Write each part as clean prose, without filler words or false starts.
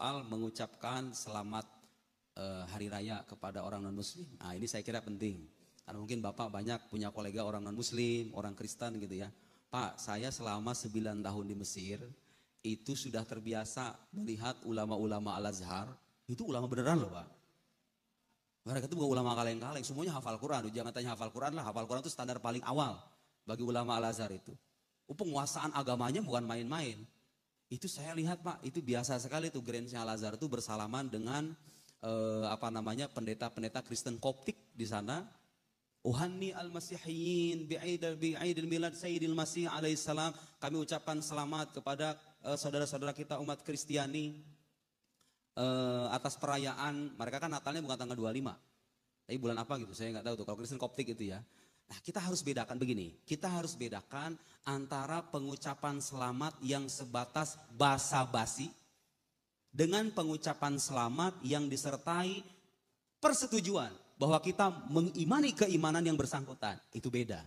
soal mengucapkan selamat hari raya kepada orang non muslim. Nah, ini saya kira penting. Karena mungkin Bapak banyak punya kolega orang non muslim, orang Kristen gitu ya. Pak, saya selama 9 tahun di Mesir itu sudah terbiasa melihat ulama-ulama Al-Azhar, itu ulama beneran loh Pak. Mereka itu bukan ulama kaleng-kaleng, semuanya hafal Quran. Jangan tanya hafal Quran lah, hafal Quran itu standar paling awal bagi ulama Al-Azhar itu. Penguasaan agamanya bukan main-main. Itu saya lihat Pak, itu biasa sekali tuh Grandnya Al-Azhar itu bersalaman dengan pendeta-pendeta Kristen Koptik di sana. Uhani al-Masihiyin bi'aidil milad Sayyidil Masih alaihissalam. Kami ucapkan selamat kepada saudara-saudara kita umat Kristiani atas perayaan. Mereka kan Natalnya bukan tanggal 25. Tapi bulan apa gitu, saya nggak tahu tuh. Kalau Kristen Koptik itu ya. Nah, kita harus bedakan begini. Kita harus bedakan antara pengucapan selamat yang sebatas basa-basi dengan pengucapan selamat yang disertai persetujuan bahwa kita mengimani keimanan yang bersangkutan. Itu beda.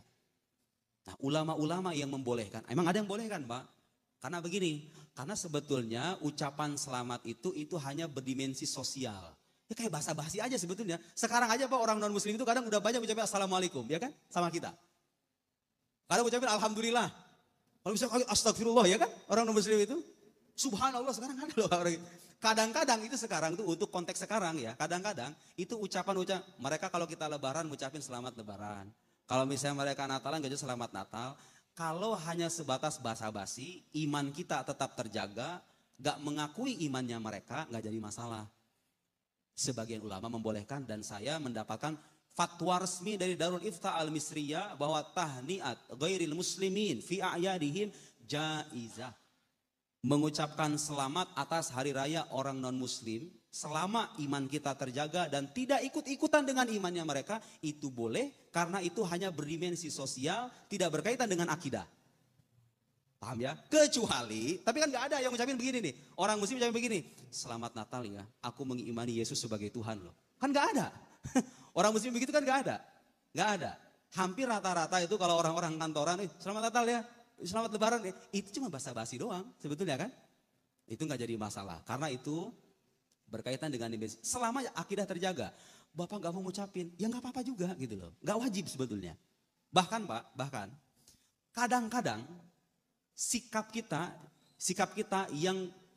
Nah, ulama-ulama yang membolehkan, emang ada yang bolehkan Pak? Karena begini, karena sebetulnya ucapan selamat itu hanya berdimensi sosial. Ya kayak basa-basi aja sebetulnya. Sekarang aja Pak, orang non muslim itu kadang udah banyak ucapin assalamualaikum, ya kan? Sama kita. Kadang ucapin alhamdulillah. Kalau bisa astagfirullah, ya kan? Orang non muslim itu. Subhanallah, sekarang ada loh orang itu. Kadang-kadang itu sekarang tuh untuk konteks sekarang ya. Kadang-kadang itu ucapan mereka kalau kita lebaran ngucapin selamat lebaran. Kalau misalnya mereka Natalan gak selamat Natal. Kalau hanya sebatas basa-basi, iman kita tetap terjaga, gak mengakui imannya mereka, gak jadi masalah. Sebagian ulama membolehkan dan saya mendapatkan fatwa resmi dari Darul Ifta Al-Misriyah bahwa tahniat ghairil muslimin fi a'yadihim jaizah. Mengucapkan selamat atas hari raya orang non muslim selama iman kita terjaga dan tidak ikut-ikutan dengan imannya mereka, itu boleh karena itu hanya berdimensi sosial, tidak berkaitan dengan akidah. Paham ya? Kecuali, tapi kan gak ada yang ngucapin begini nih. Orang muslim ucapin begini, selamat Natal ya, aku mengimani Yesus sebagai Tuhan loh. Kan gak ada. Orang muslim begitu kan gak ada. Gak ada. Hampir rata-rata itu kalau orang-orang kantoran, selamat Natal ya, selamat lebaran, itu cuma basa-basi doang sebetulnya kan. Itu gak jadi masalah. Karena itu berkaitan dengan dimensi. Selama akidah terjaga, Bapak gak mau ngucapin, ya gak apa-apa juga gitu loh. Gak wajib sebetulnya. Bahkan Pak, kadang-kadang sikap kita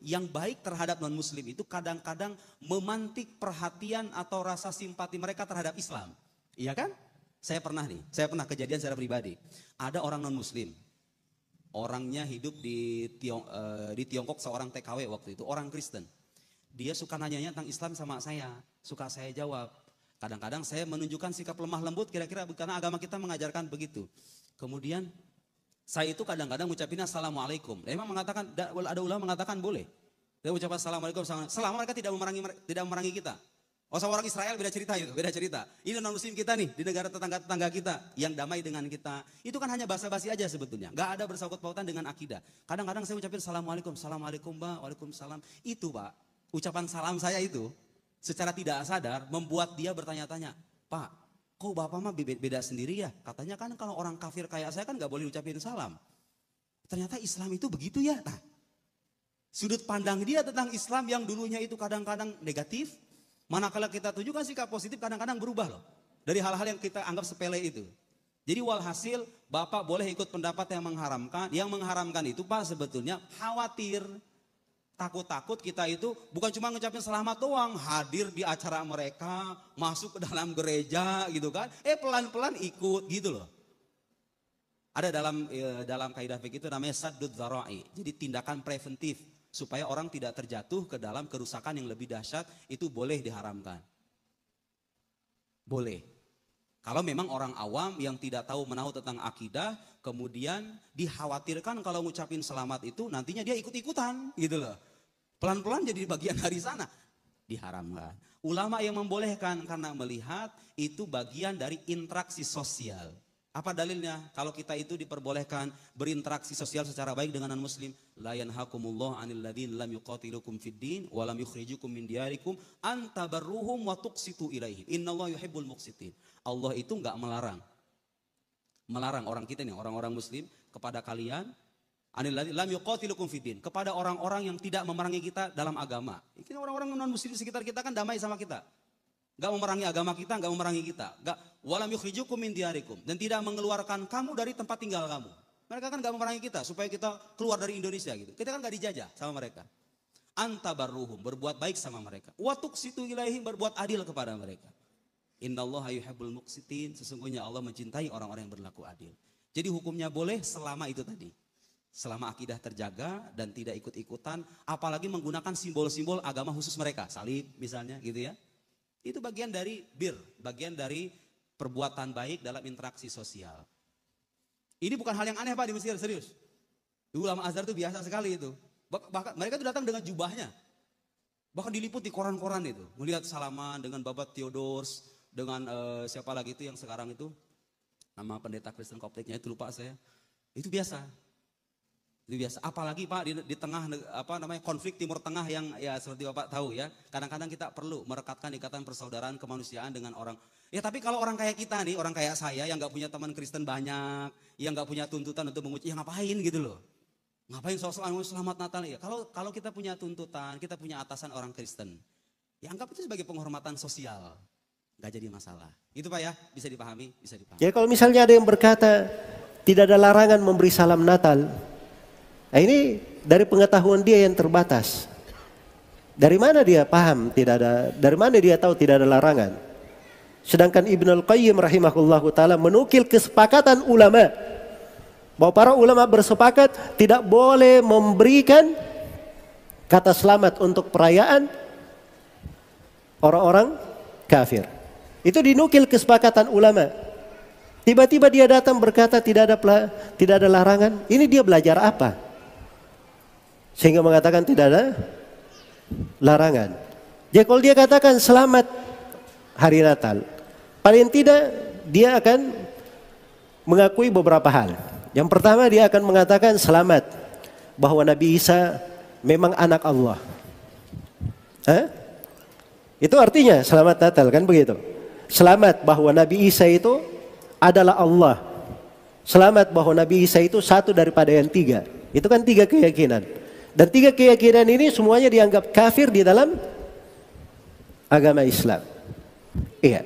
yang baik terhadap non muslim itu kadang-kadang memantik perhatian atau rasa simpati mereka terhadap Islam. Iya kan? Saya pernah kejadian secara pribadi. Ada orang non muslim. Orangnya hidup di Tiongkok, seorang TKW waktu itu, orang Kristen. Dia suka nanya tentang Islam sama saya, suka saya jawab. Kadang-kadang saya menunjukkan sikap lemah lembut kira-kira karena agama kita mengajarkan begitu. Kemudian saya itu kadang-kadang ngucapin assalamualaikum. Memang mengatakan, ada ulama mengatakan boleh. Dia ucapkan assalamualaikum selama mereka tidak memerangi kita. Orang Israel beda cerita itu, beda cerita. Ini non muslim kita nih, di negara tetangga kita yang damai dengan kita. Itu kan hanya basa-basi aja sebetulnya. Gak ada bersangkut pautan dengan akidah. Kadang-kadang saya ucapin assalamualaikum, assalamualaikum Mbak, waalaikumsalam. Itu Pak, ucapan salam saya itu secara tidak sadar membuat dia bertanya-tanya, Pak, kok Bapak mah beda sendiri ya? Katanya kan kalau orang kafir kayak saya kan gak boleh ucapin salam. Ternyata Islam itu begitu ya. Nah, sudut pandang dia tentang Islam yang dulunya itu kadang-kadang negatif, manakala kita tunjukkan sikap positif kadang-kadang berubah loh. Dari hal-hal yang kita anggap sepele itu. Jadi walhasil Bapak boleh ikut pendapat yang mengharamkan. Yang mengharamkan itu Pak sebetulnya khawatir. Takut-takut kita itu bukan cuma ngucapin selamat doang, hadir di acara mereka, masuk ke dalam gereja gitu kan. Pelan-pelan ikut gitu loh. Ada dalam kaidah fikih itu namanya saddud dzara'i. Jadi tindakan preventif supaya orang tidak terjatuh ke dalam kerusakan yang lebih dahsyat, itu boleh diharamkan. Boleh. Kalau memang orang awam yang tidak tahu menahu tentang akidah, kemudian dikhawatirkan kalau ngucapin selamat itu nantinya dia ikut-ikutan gitu loh. Pelan-pelan jadi bagian dari sana. Diharamkan. Ulama yang membolehkan karena melihat itu bagian dari interaksi sosial. Apa dalilnya? Kalau kita itu diperbolehkan berinteraksi sosial secara baik dengan non-muslim. La yanhakumullah 'anil ladzina lam yuqatilukum fid din wa lam yukhrijukum min diyarikum an tabarruhum wa tuqsitu ilaihim. Innallaha yuhibbul muqsitin. Allah itu enggak melarang orang kita nih, orang-orang muslim kepada kalian Anil lam yuqatilukum fiddin, kepada orang-orang yang tidak memerangi kita dalam agama. Ini orang-orang non muslim sekitar kita kan damai sama kita. Enggak memerangi agama kita, enggak memerangi kita. Enggak walam yukhrijukum min diyarikum, dan tidak mengeluarkan kamu dari tempat tinggal kamu. Mereka kan enggak memerangi kita supaya kita keluar dari Indonesia gitu. Kita kan enggak dijajah sama mereka. Antabarruhum, berbuat baik sama mereka. Wa tuqsitu ilaihim, berbuat adil kepada mereka. Innallaha yuhibbul muqsitin, sesungguhnya Allah mencintai orang-orang yang berlaku adil. Jadi hukumnya boleh selama itu tadi. Selama akidah terjaga dan tidak ikut-ikutan, apalagi menggunakan simbol-simbol agama khusus mereka, salib misalnya gitu ya. Itu bagian dari bir, bagian dari perbuatan baik dalam interaksi sosial. Ini bukan hal yang aneh Pak di Mesir, serius. Di ulama Azhar itu biasa sekali itu. Bahkan mereka itu datang dengan jubahnya. Bahkan diliput di koran-koran itu. Melihat salaman dengan Bapak Theodors, dengan siapa lagi itu yang sekarang itu, nama pendeta Kristen Koptiknya itu lupa saya. Itu biasa. Itu biasa. Apalagi Pak di tengah konflik Timur Tengah yang ya seperti Bapak tahu ya. Kadang-kadang kita perlu merekatkan ikatan persaudaraan kemanusiaan dengan orang. Ya tapi kalau orang kayak kita nih, orang kayak saya yang nggak punya teman Kristen banyak, yang nggak punya tuntutan untuk menguji, ya ngapain gitu loh. Ngapain soal-soal selamat Natal ya. Kalau kita punya tuntutan, kita punya atasan orang Kristen, ya anggap itu sebagai penghormatan sosial. Nggak jadi masalah. Itu Pak ya, bisa dipahami, bisa dipahami. Jadi kalau misalnya ada yang berkata tidak ada larangan memberi salam Natal, nah ini dari pengetahuan dia yang terbatas. Dari mana dia paham tidak ada, dari mana dia tahu tidak ada larangan? Sedangkan Ibnul Qayyim rahimahullahu ta'ala menukil kesepakatan ulama, bahwa para ulama bersepakat tidak boleh memberikan kata selamat untuk perayaan orang-orang kafir. Itu dinukil kesepakatan ulama. Tiba-tiba dia datang berkata tidak ada larangan. Ini dia belajar apa? Sehingga mengatakan tidak ada larangan. Jadi kalau dia katakan selamat hari Natal, paling tidak dia akan mengakui beberapa hal. Yang pertama dia akan mengatakan selamat bahwa Nabi Isa memang anak Allah. Itu artinya selamat Natal kan begitu. Selamat bahwa Nabi Isa itu adalah Allah. Selamat bahwa Nabi Isa itu satu daripada yang tiga. Itu kan tiga keyakinan. Dan tiga keyakinan ini semuanya dianggap kafir di dalam agama Islam. Iya.